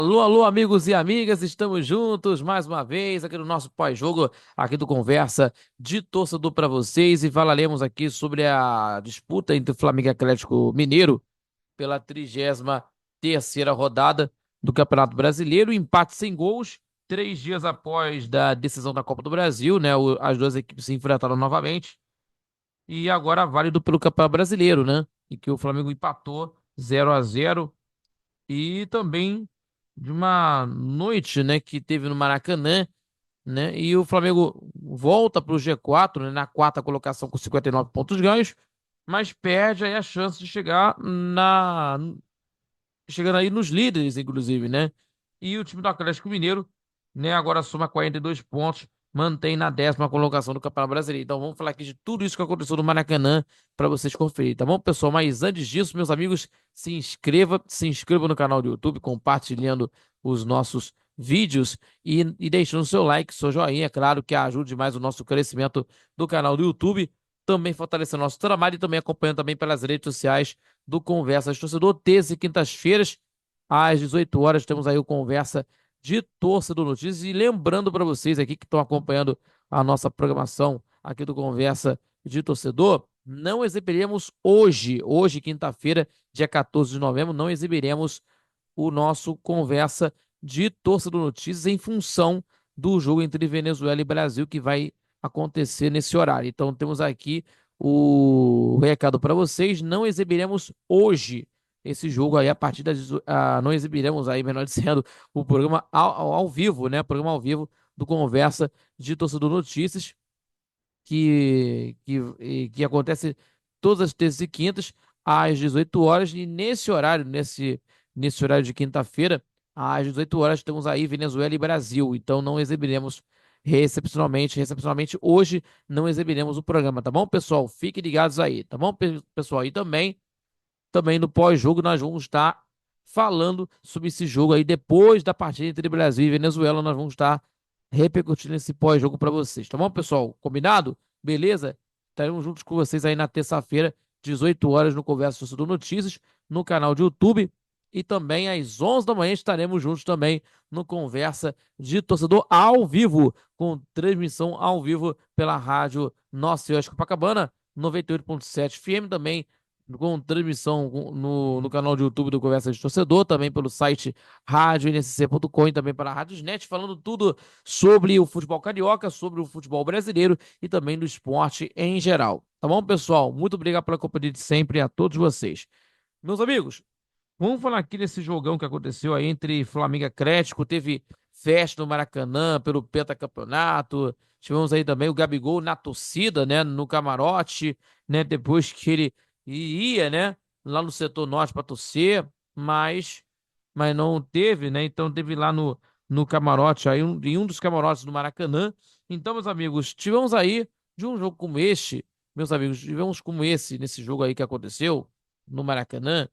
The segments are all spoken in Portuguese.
Alô, alô, amigos e amigas, estamos juntos mais uma vez aqui no nosso pós-jogo, aqui do Conversa de Torcedor para vocês e falaremos aqui sobre a disputa entre Flamengo e Atlético Mineiro pela 33ª rodada do Campeonato Brasileiro, empate sem gols, 3 dias após da decisão da Copa do Brasil, né? As duas equipes se enfrentaram novamente e agora válido pelo Campeonato Brasileiro, né? Em que o Flamengo empatou 0-0 e também de uma noite, né, que teve no Maracanã, né, e o Flamengo volta para o G4, né, na quarta colocação com 59 pontos ganhos, mas perde aí a chance de chegando aí nos líderes, inclusive, né? E o time do Atlético Mineiro, né, agora soma 42 pontos, mantém na 10ª colocação do Campeonato Brasileiro. Então vamos falar aqui de tudo isso que aconteceu no Maracanã para vocês conferirem, tá bom, pessoal? Mas antes disso, meus amigos, se inscreva no canal do YouTube, compartilhando os nossos vídeos e deixando o seu like, seu joinha, é claro que ajude mais o nosso crescimento do canal do YouTube, também fortalecendo nosso trabalho e também acompanhando também pelas redes sociais do Conversa de Torcedor, terça e quintas-feiras, às 18 horas, temos aí o Conversa de Torcedor Notícias. E lembrando para vocês aqui que estão acompanhando a nossa programação aqui do Conversa de Torcedor, não exibiremos hoje, quinta-feira, dia 14 de novembro, não exibiremos o nosso Conversa de Torcedor Notícias em função do jogo entre Venezuela e Brasil que vai acontecer nesse horário. Então temos aqui o recado para vocês, não exibiremos hoje esse jogo aí a partir não exibiremos aí, melhor dizendo, o programa ao vivo, né? Programa ao vivo do Conversa de Torcedor Notícias que acontece todas as terças e quintas às 18 horas e nesse horário de quinta-feira às 18 horas temos aí Venezuela e Brasil. Então não exibiremos recepcionalmente hoje não exibiremos o programa, tá bom, pessoal? Fiquem ligados aí, tá bom, pessoal? E também no pós-jogo nós vamos estar falando sobre esse jogo aí depois da partida entre Brasil e Venezuela, nós vamos estar repercutindo esse pós-jogo para vocês, tá bom, pessoal? Combinado? Beleza? Estaremos juntos com vocês aí na terça-feira, 18 horas, no Conversa Torcedor Notícias, no canal de YouTube. E também às 11 da manhã estaremos juntos também no Conversa de Torcedor ao vivo, com transmissão ao vivo pela rádio Nossa Senhora de Copacabana, 98.7 FM, também com transmissão no canal de YouTube do Conversa de Torcedor, também pelo site radioNSC.com e também pela Radiosnet, falando tudo sobre o futebol carioca, sobre o futebol brasileiro e também do esporte em geral. Tá bom, pessoal? Muito obrigado pela companhia de sempre a todos vocês. Meus amigos, vamos falar aqui desse jogão que aconteceu aí entre Flamengo e Atlético. Teve festa no Maracanã pelo pentacampeonato. Tivemos aí também o Gabigol na torcida, né, no camarote, né, depois que ele ia, né, lá no setor norte para torcer, mas não teve, né? Então teve lá no camarote aí em um dos camarotes do Maracanã. Então, meus amigos, tivemos aí de um jogo como este, meus amigos, tivemos como esse nesse jogo aí que aconteceu no Maracanã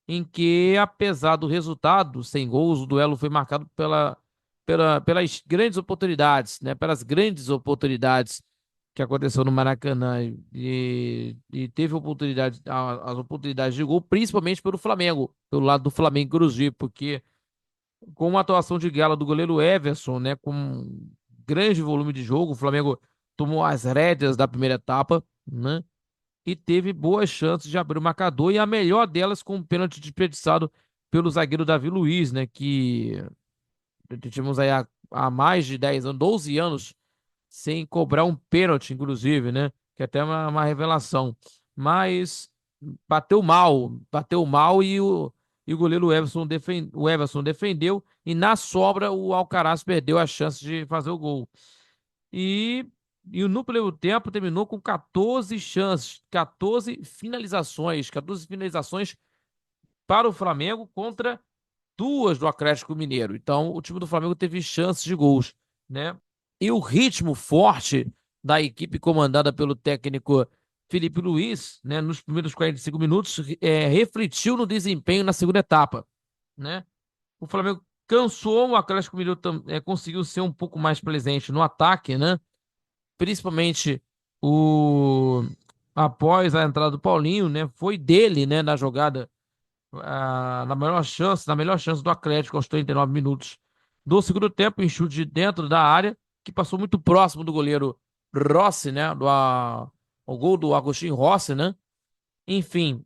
em que, apesar do resultado, sem gols, o duelo foi marcado pelas grandes oportunidades, né? Pelas grandes oportunidades que aconteceu no Maracanã e teve as oportunidades de gol, principalmente pelo Flamengo, pelo lado do Flamengo, inclusive, porque com uma atuação de gala do goleiro Everson, né? Com um grande volume de jogo, o Flamengo tomou as rédeas da primeira etapa, né? E teve boas chances de abrir o marcador, e a melhor delas com um pênalti desperdiçado pelo zagueiro Davi Luiz, né? Que tivemos aí há mais de 10 anos, 12 anos, sem cobrar um pênalti, inclusive, né? Que é até uma revelação. Mas bateu mal e o goleiro o Everson defendeu, e na sobra o Alcaraz perdeu a chance de fazer o gol. E, e no primeiro tempo terminou com 14 chances, 14 finalizações para o Flamengo contra duas do Atlético Mineiro. Então, o time do Flamengo teve chances de gols, né? E o ritmo forte da equipe comandada pelo técnico Felipe Luiz, né, nos primeiros 45 minutos, refletiu no desempenho na segunda etapa, né? O Flamengo cansou, o Atlético Mineiro conseguiu ser um pouco mais presente no ataque, né? Principalmente o após a entrada do Paulinho, né? Foi dele, né, na jogada na melhor chance do Atlético aos 39 minutos do segundo tempo, em chute de dentro da área, que passou muito próximo do goleiro Rossi, né? O gol do Agostinho Rossi, né? Enfim,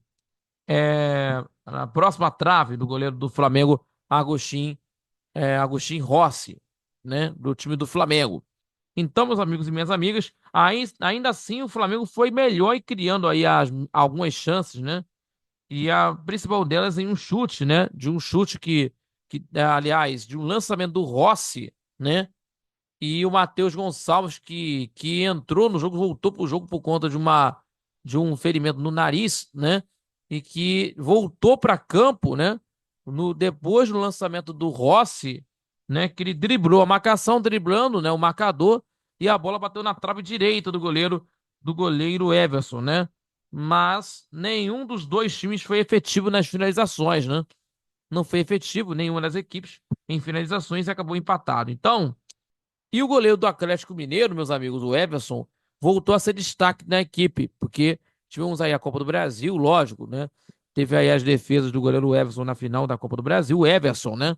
na próxima trave do goleiro do Flamengo, Agostinho Rossi, né? Do time do Flamengo. Então, meus amigos e minhas amigas, ainda assim o Flamengo foi melhor e criando aí algumas chances, né? E a principal delas em um chute, né? De um chute aliás, de um lançamento do Rossi, né? E o Matheus Gonçalves, que entrou no jogo, voltou pro jogo por conta de um ferimento no nariz, né? E que voltou para campo, né? Depois do lançamento do Rossi, né? Que ele driblou a marcação, driblando, né? O marcador, e a bola bateu na trave direita do goleiro Everson, né? Mas nenhum dos dois times foi efetivo nas finalizações, né? Não foi efetivo nenhuma das equipes em finalizações e acabou empatado. Então, e o goleiro do Atlético Mineiro, meus amigos, o Everson, voltou a ser destaque na equipe, porque tivemos aí a Copa do Brasil, lógico, né? Teve aí as defesas do goleiro Everson na final da Copa do Brasil, o Everson, né?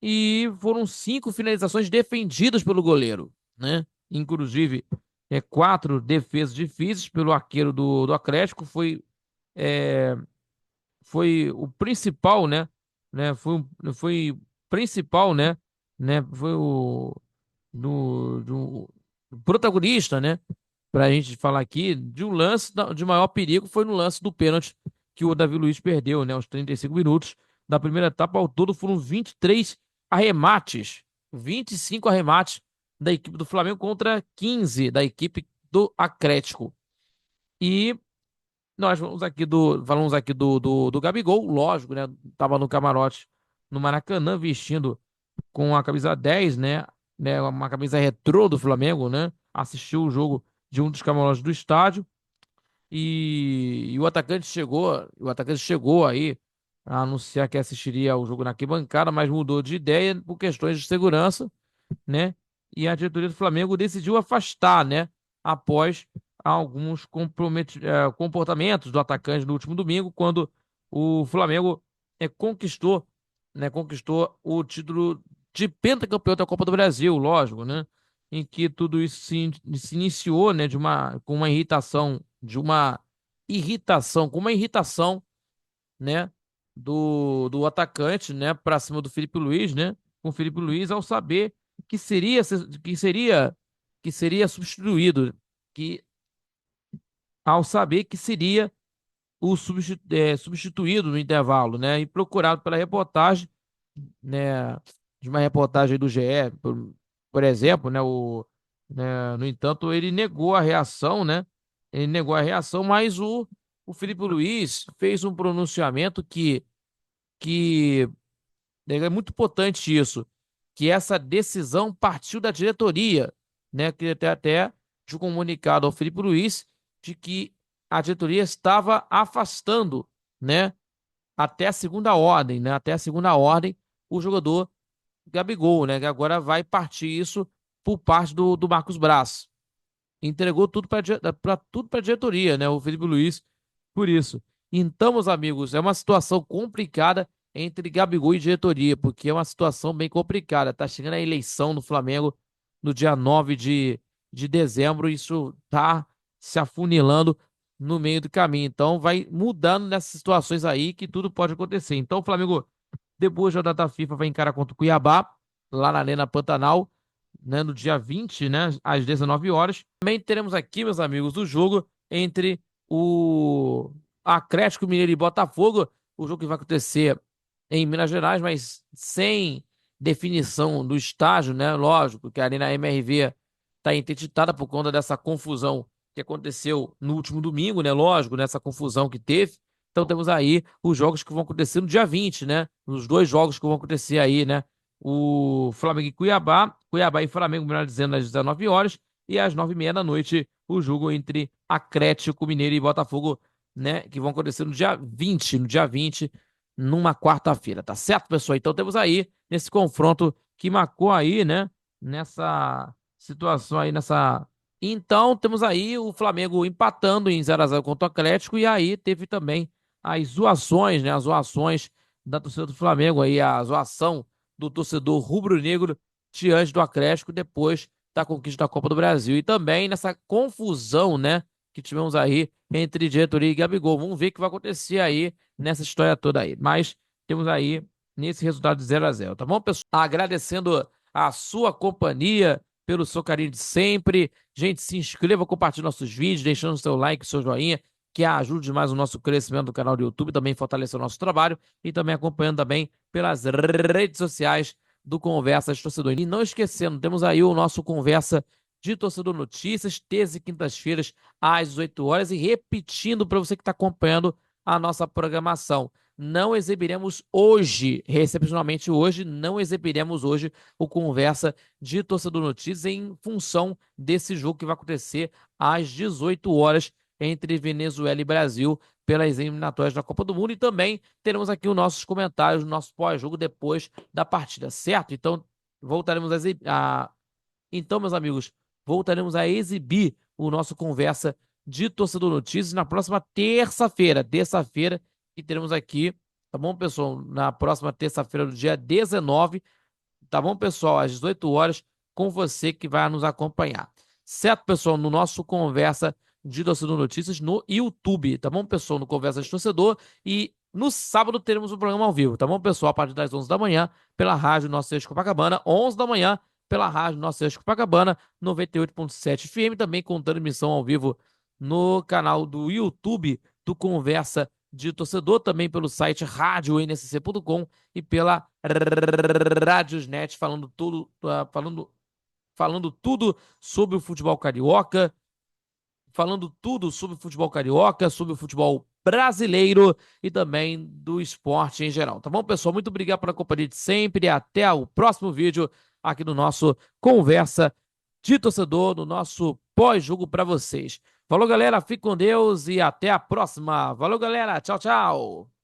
E foram 5 finalizações defendidas pelo goleiro, né? Inclusive, 4 defesas difíceis pelo arqueiro do Atlético. É, foi o principal, né? Foi principal, né? Foi do protagonista, né? Pra gente falar aqui de um lance de maior perigo foi no lance do pênalti que o Davi Luiz perdeu, né? Aos 35 minutos da primeira etapa. Ao todo foram 23 arremates, 25 arremates da equipe do Flamengo contra 15 da equipe do Atlético. E nós falamos aqui do Gabigol, lógico, né? Tava no camarote no Maracanã vestindo com a camisa 10, né, uma camisa retrô do Flamengo, né? Assistiu o jogo de um dos camarotes do estádio e o atacante chegou aí a anunciar que assistiria ao jogo na arquibancada, mas mudou de ideia por questões de segurança, né? E a diretoria do Flamengo decidiu afastar, né? Após alguns comportamentos do atacante no último domingo, quando o Flamengo conquistou, né? Conquistou o título de pentacampeão da Copa do Brasil, lógico, né? Em que tudo isso se iniciou, né? Com uma irritação, né, do atacante, né, para cima do Felipe Luiz, né, com o Felipe Luiz ao saber que seria que seria que seria substituído, que ao saber que seria substituído no intervalo, né, e procurado pela reportagem, né, de uma reportagem do GE, por exemplo, no entanto, ele negou a reação, né? Ele negou a reação, mas o Felipe Luiz fez um pronunciamento que é muito importante isso, que essa decisão partiu da diretoria, né? Que até de um comunicado ao Felipe Luiz de que a diretoria estava afastando, né? Até a segunda ordem, né? Até a segunda ordem, o jogador Gabigol, né? Que agora vai partir isso por parte do Marcos Braz. Entregou tudo para a diretoria, né? O Felipe Luiz, por isso. Então, meus amigos, é uma situação complicada entre Gabigol e diretoria, porque é uma situação bem complicada. Tá chegando a eleição no Flamengo no dia 9 de dezembro, e isso tá se afunilando no meio do caminho. Então, vai mudando nessas situações aí que tudo pode acontecer. Então, o Flamengo, depois da data FIFA, vai encarar contra o Cuiabá, lá na Arena Pantanal, né, no dia 20, né, às 19 horas. Também teremos aqui, meus amigos, o jogo entre o Atlético Mineiro e Botafogo, o jogo que vai acontecer em Minas Gerais, mas sem definição do estágio, né? Lógico que a Arena MRV está interditada por conta dessa confusão que aconteceu no último domingo, né? Lógico, nessa confusão que teve. Então temos aí os jogos que vão acontecer no dia 20, né? Os dois jogos que vão acontecer aí, né? O Flamengo e Cuiabá e Flamengo, melhor dizendo, às 19 horas, e às 9h30 da noite, o jogo entre Atlético Mineiro e Botafogo, né, que vão acontecer no dia 20, numa quarta-feira, tá certo, pessoal? Então temos aí, nesse confronto que marcou aí, né, nessa situação aí, Então temos aí o Flamengo empatando em 0-0 contra o Atlético, e aí teve também as zoações, né? As zoações da torcida do Flamengo aí, a zoação do torcedor rubro-negro diante do Atlético depois da conquista da Copa do Brasil. E também nessa confusão, né, que tivemos aí entre diretoria e Gabigol. Vamos ver o que vai acontecer aí nessa história toda aí. Mas temos aí nesse resultado de 0-0, tá bom, pessoal? Agradecendo a sua companhia, pelo seu carinho de sempre. Gente, se inscreva, compartilhe nossos vídeos, deixando seu like, seu joinha, que ajude demais o nosso crescimento do canal do YouTube, também fortalecer o nosso trabalho e também acompanhando também pelas redes sociais do Conversa de Torcedor. E não esquecendo, temos aí o nosso Conversa de Torcedor Notícias, terças e quintas-feiras, às 18 horas. E repetindo para você que está acompanhando a nossa programação, não exibiremos hoje, excepcionalmente hoje, não exibiremos hoje o Conversa de Torcedor Notícias em função desse jogo que vai acontecer às 18 horas entre Venezuela e Brasil pelas eliminatórias da Copa do Mundo. E também teremos aqui os nossos comentários, o nosso pós-jogo depois da partida, certo? Então, voltaremos Então, meus amigos, voltaremos a exibir o nosso Conversa de Torcedor Notícias na próxima terça-feira, que teremos aqui, tá bom, pessoal? Na próxima terça-feira, do dia 19, tá bom, pessoal? Às 18 horas, com você que vai nos acompanhar. Certo, pessoal? No nosso Conversa de Torcedor Notícias no YouTube, tá bom, pessoal? No Conversa de Torcedor. E no sábado teremos um programa ao vivo, tá bom, pessoal? A partir das 11 da manhã, pela Rádio Nossa Senhora de Copacabana, 11 da manhã, pela Rádio Nossa Senhora de Copacabana, 98.7 FM, também com transmissão ao vivo no canal do YouTube do Conversa de Torcedor, também pelo site radioNSC.com e pela Radiosnet, falando tudo sobre o futebol carioca, sobre o futebol brasileiro e também do esporte em geral. Tá bom, pessoal? Muito obrigado pela companhia de sempre e até o próximo vídeo aqui no nosso Conversa de Torcedor, no nosso pós-jogo para vocês. Falou, galera. Fique com Deus e até a próxima. Valeu, galera. Tchau, tchau.